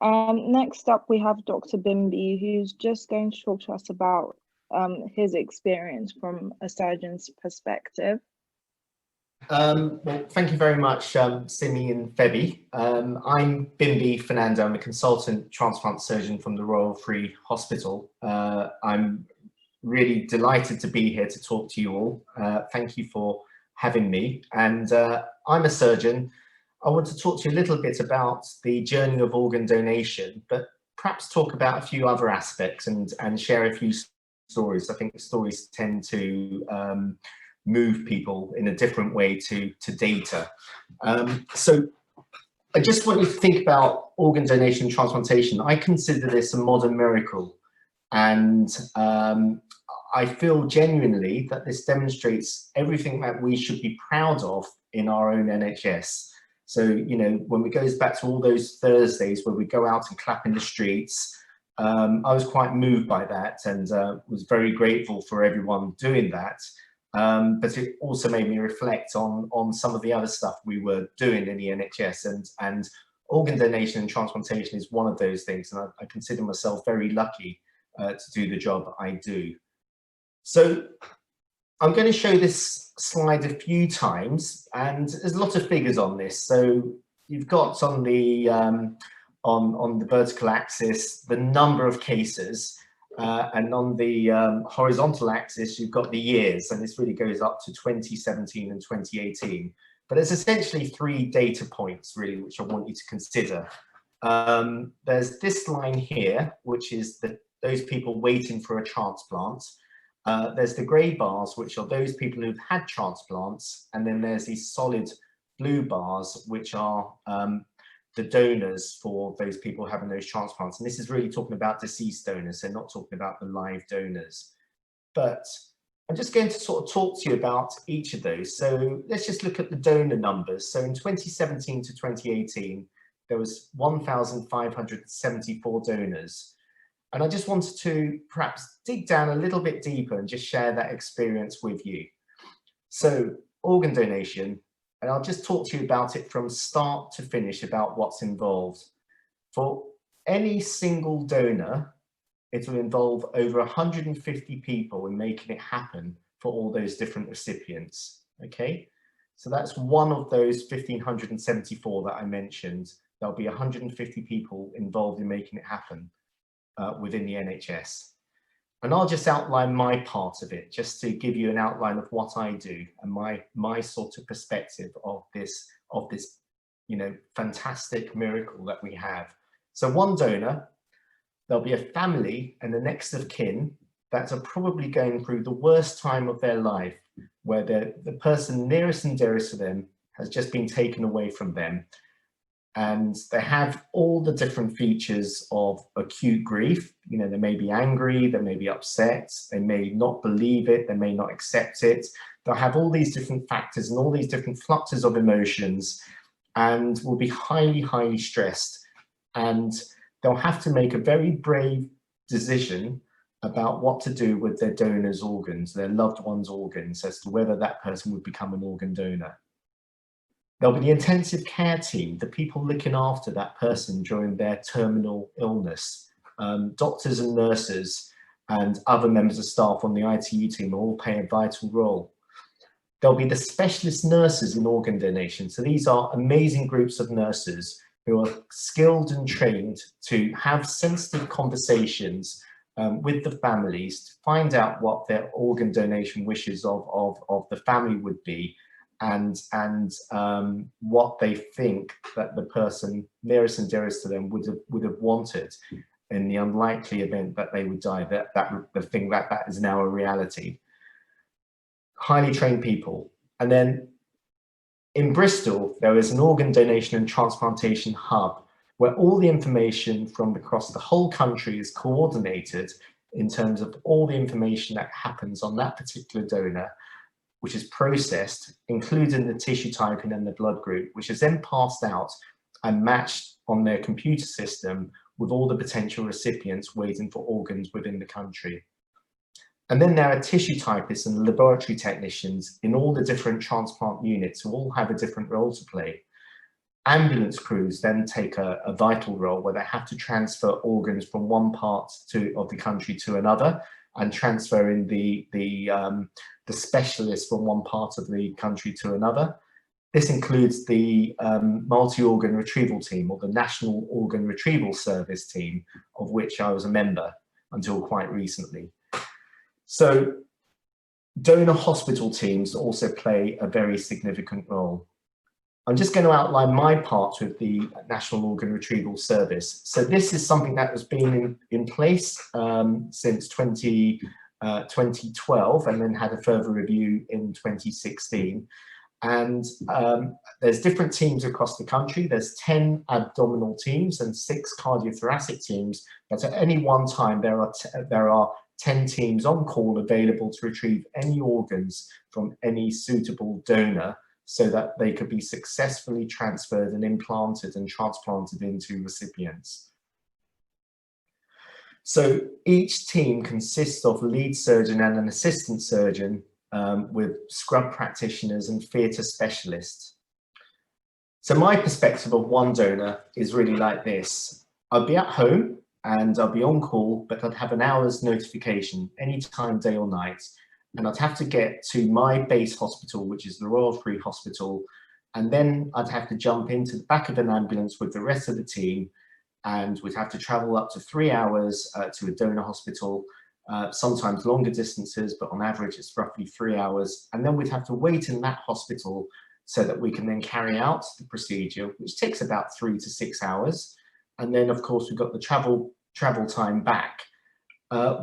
Next up, we have Dr. Bimby, who's just going to talk to us about his experience from a surgeon's perspective. Well, thank you very much, Simi and Febby. I'm Bimby Fernando. I'm a consultant transplant surgeon from the Royal Free Hospital. I'm really delighted to be here to talk to you all. Thank you for having me. And I'm a surgeon. I want to talk to you a little bit about the journey of organ donation, but perhaps talk about a few other aspects and share a few stories. I think stories tend to move people in a different way to data. So I just want you to think about organ donation and transplantation. I consider this a modern miracle, and I feel genuinely that this demonstrates everything that we should be proud of in our own NHS. So, you know, when it goes back to all those Thursdays where we go out and clap in the streets, I was quite moved by that, and was very grateful for everyone doing that. But it also made me reflect on some of the other stuff we were doing in the NHS, and organ donation and transplantation is one of those things, and I consider myself very lucky to do the job I do. So I'm going to show this slide a few times, and there's a lot of figures on this. So you've got on the vertical axis the number of cases, and on the horizontal axis you've got the years, and this really goes up to 2017 and 2018. But there's essentially three data points really which I want you to consider. There's this line here, which is those people waiting for a transplant. There's the grey bars, which are those people who've had transplants, and then there's these solid blue bars, which are the donors for those people having those transplants. And this is really talking about deceased donors, so not talking about the live donors. But I'm just going to sort of talk to you about each of those. So let's just look at the donor numbers. So in 2017 to 2018, there was 1,574 donors. And I just wanted to perhaps dig down a little bit deeper and just share that experience with you. So organ donation, and I'll just talk to you about it from start to finish about what's involved. For any single donor, it will involve over 150 people in making it happen for all those different recipients, okay? So that's one of those 1,574 that I mentioned. There'll be 150 people involved in making it happen within the NHS. And I'll just outline my part of it, just to give you an outline of what I do and my sort of perspective of this, you know, fantastic miracle that we have. So one donor, there'll be a family and the next of kin that are probably going through the worst time of their life, where the person nearest and dearest to them has just been taken away from them. And they have all the different features of acute grief. You know, they may be angry, they may be upset, they may not believe it, they may not accept it. They'll have all these different factors and all these different fluxes of emotions, and will be highly, highly stressed. And they'll have to make a very brave decision about what to do with their donor's organs, their loved one's organs, as to whether that person would become an organ donor. There'll be the intensive care team, the people looking after that person during their terminal illness. Doctors and nurses and other members of staff on the ITU team all play a vital role. There'll be the specialist nurses in organ donation. So these are amazing groups of nurses who are skilled and trained to have sensitive conversations with the families to find out what their organ donation wishes of the family would be, and what they think that the person nearest and dearest to them would have wanted in the unlikely event that they would die, the thing that is now a reality. Highly trained people. And then in Bristol, there is an organ donation and transplantation hub where all the information from across the whole country is coordinated in terms of all the information that happens on that particular donor, which is processed, including the tissue typing and the blood group, which is then passed out and matched on their computer system with all the potential recipients waiting for organs within the country. And then there are tissue typists and laboratory technicians in all the different transplant units who all have a different role to play. Ambulance crews then take a vital role where they have to transfer organs from one part of the country to another, and transferring the specialists from one part of the country to another. This includes the multi-organ retrieval team, or the National Organ Retrieval Service team, of which I was a member until quite recently. So donor hospital teams also play a very significant role. I'm just going to outline my part with the National Organ Retrieval Service. So this is something that has been in place since 2012, and then had a further review in 2016. And there's different teams across the country. There's 10 abdominal teams and 6 cardiothoracic teams, but at any one time there are 10 teams on call available to retrieve any organs from any suitable donor, so that they could be successfully transferred and implanted and transplanted into recipients. So each team consists of a lead surgeon and an assistant surgeon, with scrub practitioners and theatre specialists. So my perspective of one donor is really like this. I'd be at home and I'd be on call, but I'd have an hour's notification anytime, day or night. And I'd have to get to my base hospital, which is the Royal Free Hospital. And then I'd have to jump into the back of an ambulance with the rest of the team, and we'd have to travel up to 3 hours to a donor hospital, sometimes longer distances, but on average it's roughly 3 hours. And then we'd have to wait in that hospital so that we can then carry out the procedure, which takes about 3 to 6 hours. And then of course we've got the travel time back.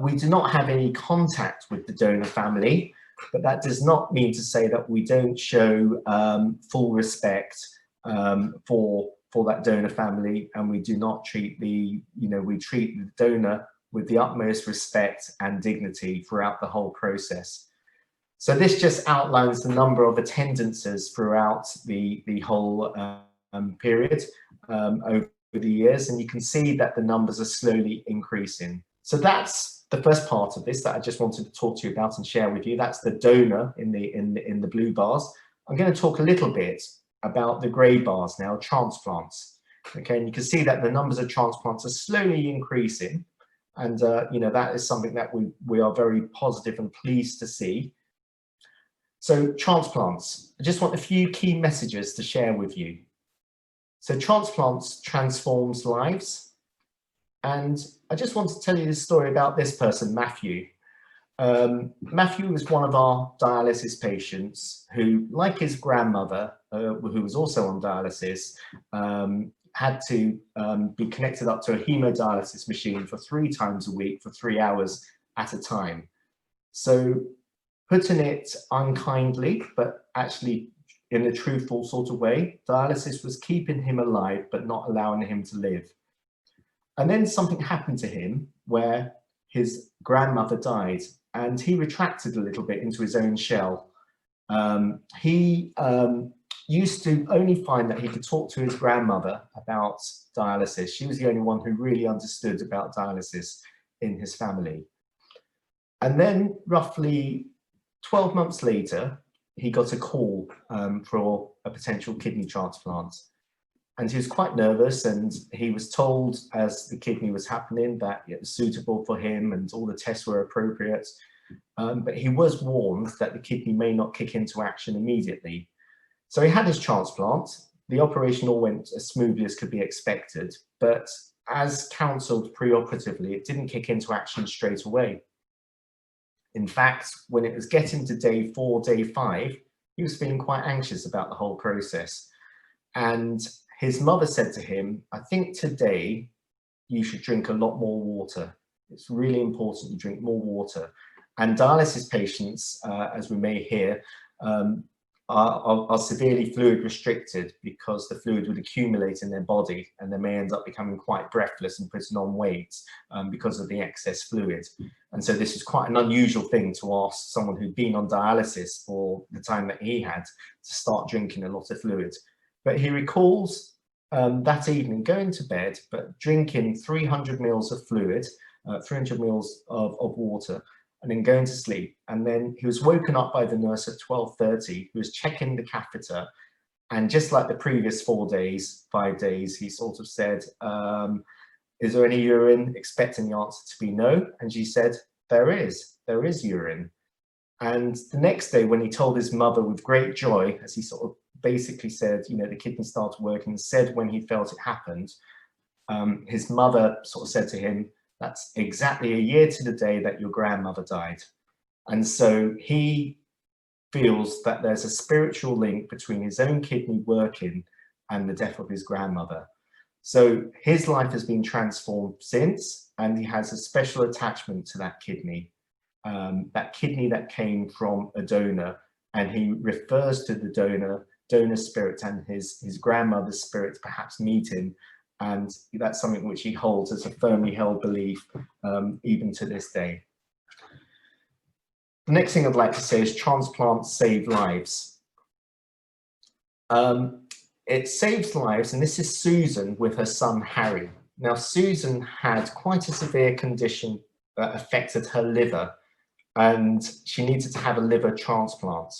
We do not have any contact with the donor family, but that does not mean to say that we don't show full respect for that donor family, and we do not treat we treat the donor with the utmost respect and dignity throughout the whole process. So this just outlines the number of attendances throughout the whole period over the years, and you can see that the numbers are slowly increasing. So that's the first part of this that I just wanted to talk to you about and share with you. That's the donor in the blue bars. I'm going to talk a little bit about the grey bars now, transplants. Okay, and you can see that the numbers of transplants are slowly increasing, and that is something that we are very positive and pleased to see. So transplants, I just want a few key messages to share with you. So transplants transforms lives. And I just want to tell you this story about this person, Matthew. Matthew was one of our dialysis patients who, like his grandmother, who was also on dialysis, had to be connected up to a hemodialysis machine for 3 times a week for 3 hours at a time. So, putting it unkindly, but actually in a truthful sort of way, dialysis was keeping him alive, but not allowing him to live. And then something happened to him where his grandmother died, and he retracted a little bit into his own shell. He used to only find that he could talk to his grandmother about dialysis. She was the only one who really understood about dialysis in his family. And then roughly 12 months later, he got a call for a potential kidney transplant. And he was quite nervous, and he was told as the kidney was happening that it was suitable for him and all the tests were appropriate. But he was warned that the kidney may not kick into action immediately. So he had his transplant. The operation all went as smoothly as could be expected, but as counselled preoperatively, it didn't kick into action straight away. In fact, when it was getting to day 4, day 5, he was feeling quite anxious about the whole process. And his mother said to him, I think today you should drink a lot more water. It's really important you drink more water. And dialysis patients, as we may hear, are severely fluid restricted because the fluid would accumulate in their body, and they may end up becoming quite breathless and putting on weight because of the excess fluid. And so this is quite an unusual thing to ask someone who'd been on dialysis for the time that he had to start drinking a lot of fluid. But he recalls that evening going to bed, but drinking 300 mils of fluid, 300 mils of water, and then going to sleep. And then he was woken up by the nurse at 12:30, who was checking the catheter, And just like the previous 5 days, he sort of said, is there any urine? Expecting the answer to be no. And she said, there is urine. And the next day, when he told his mother with great joy, as he sort of basically said, you know, the kidney started working, said when he felt it happened, his mother sort of said to him, that's exactly a year to the day that your grandmother died. And so he feels that there's a spiritual link between his own kidney working and the death of his grandmother. So his life has been transformed since, and he has a special attachment to that kidney that came from a donor, and he refers to the donor spirit and his grandmother's spirit perhaps meeting, and that's something which he holds as a firmly held belief even to this day. The next thing I'd like to say is transplants save lives. It saves lives, and this is Susan with her son Harry. Now, Susan had quite a severe condition that affected her liver, and she needed to have a liver transplant.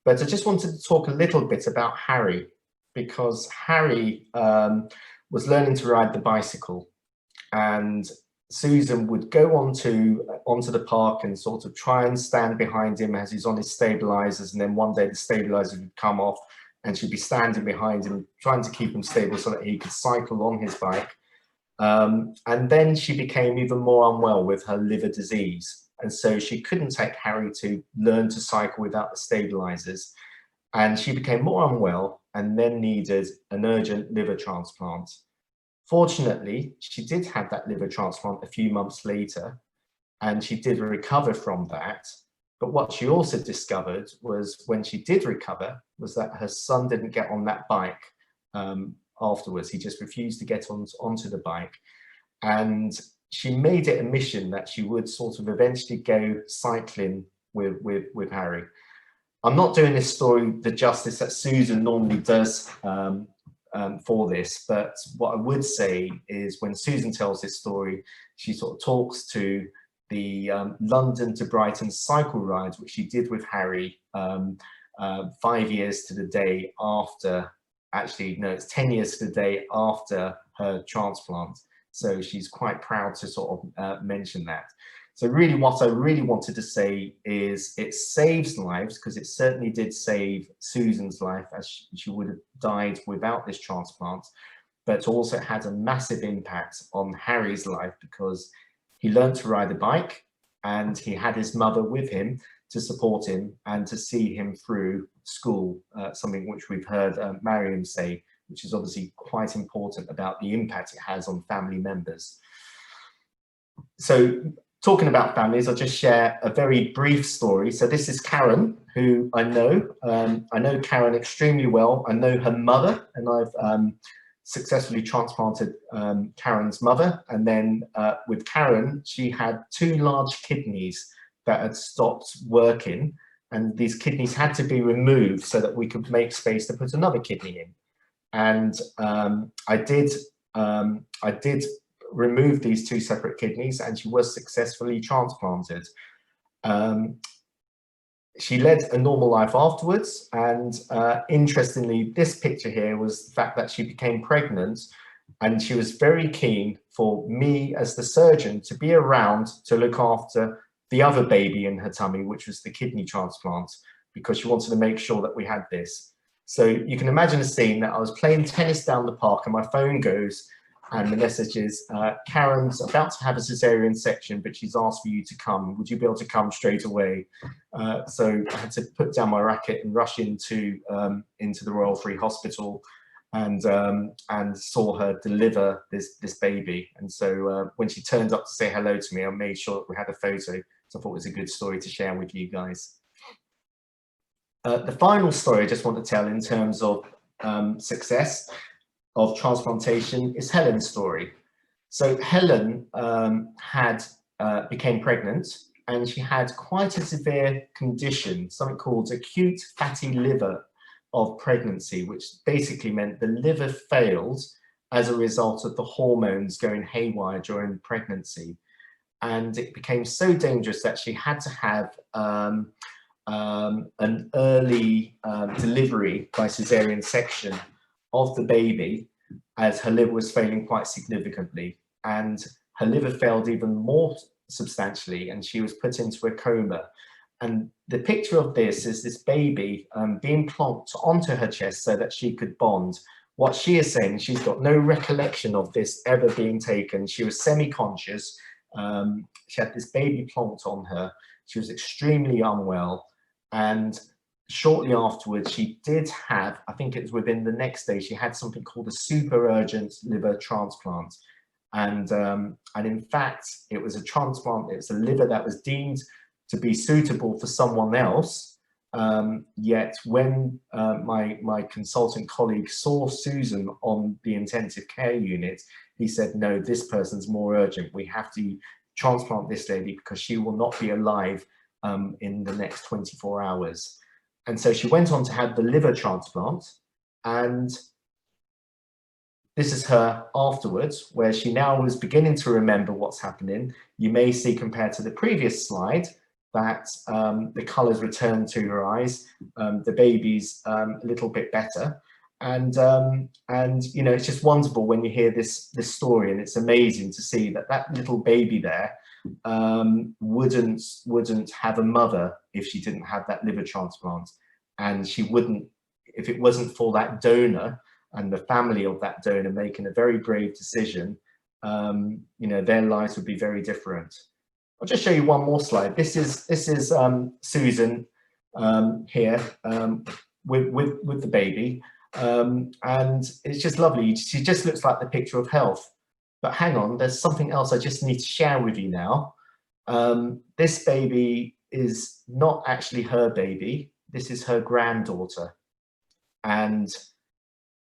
But I just wanted to talk a little bit about Harry, because Harry was learning to ride the bicycle, and Susan would go onto the park and sort of try and stand behind him as he's on his stabilizers, and then one day the stabilizers would come off and she'd be standing behind him trying to keep him stable so that he could cycle on his bike. And then she became even more unwell with her liver disease, and so she couldn't take Harry to learn to cycle without the stabilizers, and she became more unwell and then needed an urgent liver transplant. Fortunately, she did have that liver transplant a few months later, and she did recover from that. But what she also discovered was, when she did recover, was that her son didn't get on that bike afterwards. He just refused to get onto the bike. And she made it a mission that she would sort of eventually go cycling with Harry. I'm not doing this story the justice that Susan normally does for this, but what I would say is, when Susan tells this story, she sort of talks to the London to Brighton cycle rides, which she did with Harry 5 years to the day after, actually no, it's 10 years to the day after her transplant. So she's quite proud to sort of mention that. So really, what I really wanted to say is, it saves lives, because it certainly did save Susan's life, as she would have died without this transplant, but also had a massive impact on Harry's life, because he learned to ride a bike and he had his mother with him to support him and to see him through school, something which we've heard Mariam say, which is obviously quite important about the impact it has on family members. So, talking about families, I'll just share a very brief story. So this is Karen, who I know. I know Karen extremely well. I know her mother, and I've successfully transplanted Karen's mother. And then with Karen, she had 2 large kidneys that had stopped working, and these kidneys had to be removed so that we could make space to put another kidney in. And I did remove these 2 separate kidneys, and she was successfully transplanted. She led a normal life afterwards, and interestingly, this picture here was the fact that she became pregnant, and she was very keen for me as the surgeon to be around to look after the other baby in her tummy, which was the kidney transplant, because she wanted to make sure that we had this. So you can imagine a scene that I was playing tennis down the park, and my phone goes, and the message is, Karen's about to have a cesarean section, but she's asked for you to come. Would you be able to come straight away? So I had to put down my racket and rush into the Royal Free Hospital, and saw her deliver this baby. And so when she turned up to say hello to me, I made sure that we had a photo. So I thought it was a good story to share with you guys. The final story I just want to tell in terms of success of transplantation is Helen's story. So Helen became pregnant, and she had quite a severe condition, something called acute fatty liver of pregnancy, which basically meant the liver failed as a result of the hormones going haywire during pregnancy. And it became so dangerous that she had to have an early delivery by cesarean section of the baby, as her liver was failing quite significantly, and her liver failed even more substantially, and she was put into a coma. And the picture of this is this baby being plonked onto her chest so that she could bond. What she is saying, she's got no recollection of this ever being taken. She was semi-conscious. She had this baby plonked on her. She was extremely unwell. And shortly afterwards, she did have, I think it was within the next day, she had something called a super urgent liver transplant. And in fact, it was a transplant, it was a liver that was deemed to be suitable for someone else. Yet when my consultant colleague saw Susan on the intensive care unit, he said, no, this person's more urgent. We have to transplant this lady because she will not be alive in the next 24 hours. And so she went on to have the liver transplant, and this is her afterwards, where she now was beginning to remember what's happening. You may see, compared to the previous slide, that the colours returned to her eyes, the baby's a little bit better. And you know, it's just wonderful when you hear this story, and it's amazing to see that that little baby there wouldn't have a mother if she didn't have that liver transplant, and she wouldn't if it wasn't for that donor and the family of that donor making a very brave decision. You know, their lives would be very different. I'll just show you one more slide. This is Susan here with the baby, and it's just lovely. She just looks like the picture of health. But hang on, there's something else I just need to share with you now. This baby is not actually her baby. This is her granddaughter, and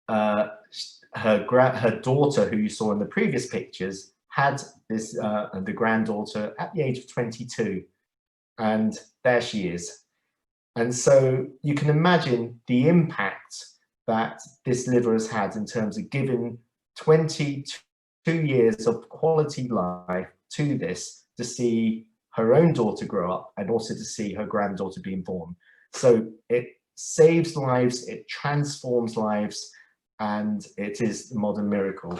her daughter, who you saw in the previous pictures, had this the granddaughter at the age of 22, and there she is. And so you can imagine the impact that this liver has had in terms of giving 22 years of quality life to this, to see her own daughter grow up and also to see her granddaughter being born. So it saves lives, it transforms lives, and it is the modern miracle.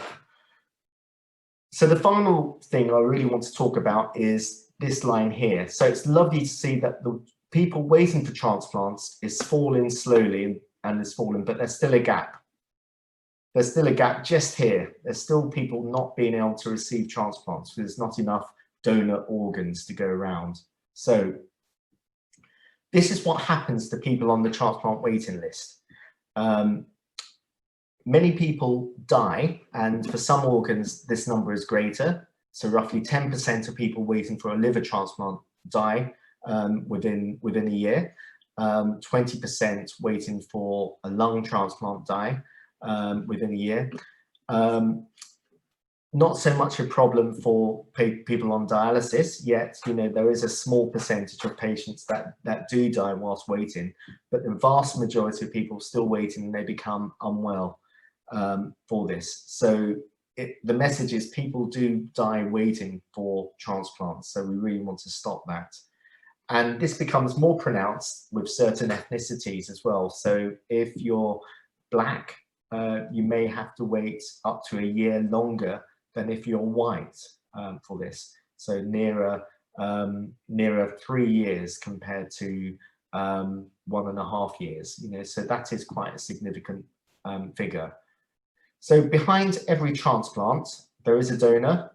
So the final thing I really want to talk about is this line here. So it's lovely to see that the people waiting for transplants is falling slowly and is falling, but there's still a gap. There's still a gap just here. There's still people not being able to receive transplants because there's not enough donor organs to go around. So this is what happens to people on the transplant waiting list. Many people die, and for some organs, this number is greater. So roughly 10% of people waiting for a liver transplant die within a year. 20% waiting for a lung transplant die within a year. Not so much a problem for people on dialysis, yet you know there is a small percentage of patients that do die whilst waiting, but the vast majority of people still waiting, and they become unwell for this. So the message is people do die waiting for transplants, so we really want to stop that. And this becomes more pronounced with certain ethnicities as well. So if you're Black, you may have to wait up to a year longer than if you're white for this. So nearer 3 years compared to 1.5 years. You know, so that is quite a significant figure. So behind every transplant, there is a donor.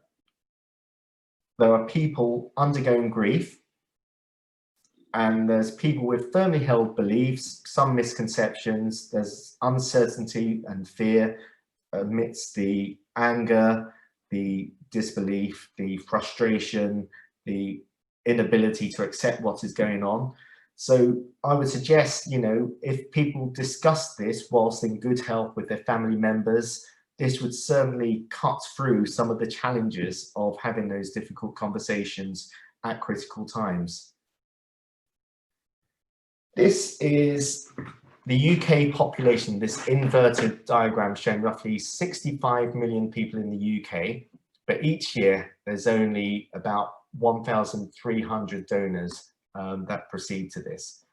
There are people undergoing grief, and there's people with firmly held beliefs, some misconceptions. There's uncertainty and fear amidst the anger, the disbelief, the frustration, the inability to accept what is going on. So I would suggest, you know, if people discuss this whilst in good health with their family members, this would certainly cut through some of the challenges of having those difficult conversations at critical times. This is the UK population, this inverted diagram showing roughly 65 million people in the UK, but each year there's only about 1,300 donors that proceed to this.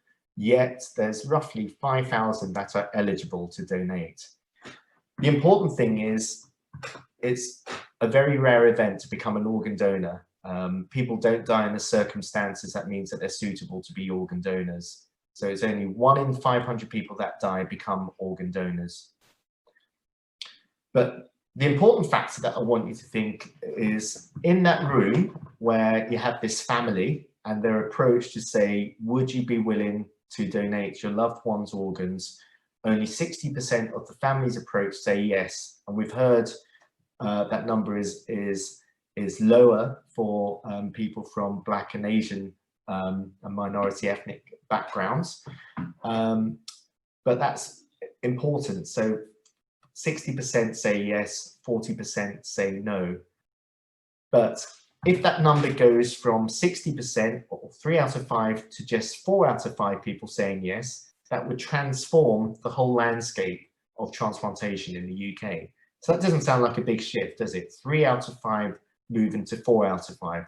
yet there's roughly 5,000 that are eligible to donate. The important thing is it's a very rare event to become an organ donor. People don't die in the circumstances that means that they're suitable to be organ donors. So it's only 1 in 500 people that die become organ donors. But the important factor that I want you to think is in that room where you have this family and their approach to say, would you be willing to donate your loved one's organs? Only 60% of the family's approach say yes. And we've heard that number is lower for people from Black and Asian and minority ethnic backgrounds. But that's important. So 60% say yes, 40% say no. But if that number goes from 60% or 3 out of 5 to just 4 out of 5 people saying yes, that would transform the whole landscape of transplantation in the UK. So that doesn't sound like a big shift, does it? 3 out of 5 moving to 4 out of 5.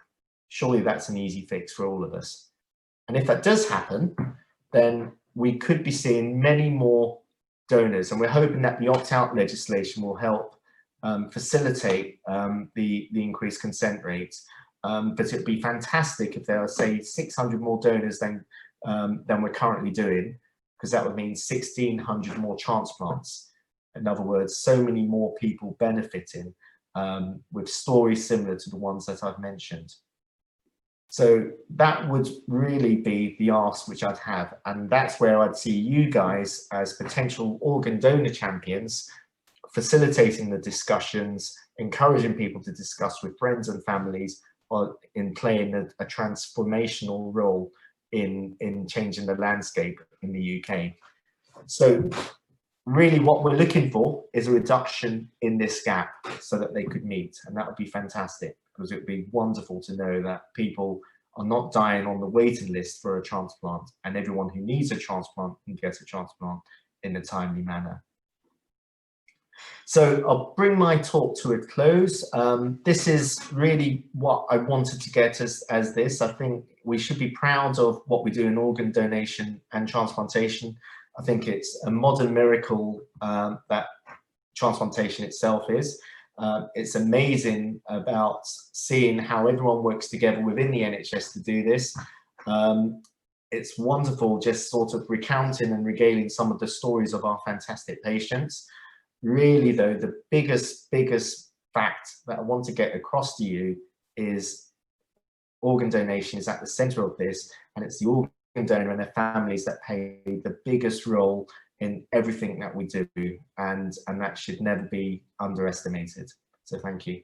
Surely that's an easy fix for all of us. And if that does happen, then we could be seeing many more donors, and we're hoping that the opt-out legislation will help facilitate the increased consent rates. But it'd be fantastic if there are, say, 600 more donors than we're currently doing, because that would mean 1,600 more transplants. In other words, so many more people benefiting with stories similar to the ones that I've mentioned. So that would really be the ask which I'd have, and that's where I'd see you guys as potential organ donor champions, facilitating the discussions, encouraging people to discuss with friends and families, or in playing a transformational role in changing the landscape in the UK. So really what we're looking for is a reduction in this gap so that they could meet, and that would be fantastic, because it would be wonderful to know that people are not dying on the waiting list for a transplant, and everyone who needs a transplant can get a transplant in a timely manner. So I'll bring my talk to a close. This is really what I wanted to get as this. I think we should be proud of what we do in organ donation and transplantation. I think it's a modern miracle that transplantation itself is. It's amazing about seeing how everyone works together within the NHS to do this. It's wonderful just sort of recounting and regaling some of the stories of our fantastic patients. Really though, the biggest fact that I want to get across to you is organ donation is at the center of this, and it's the organ donor and their families that play the biggest role in everything that we do, and that should never be underestimated. So thank you.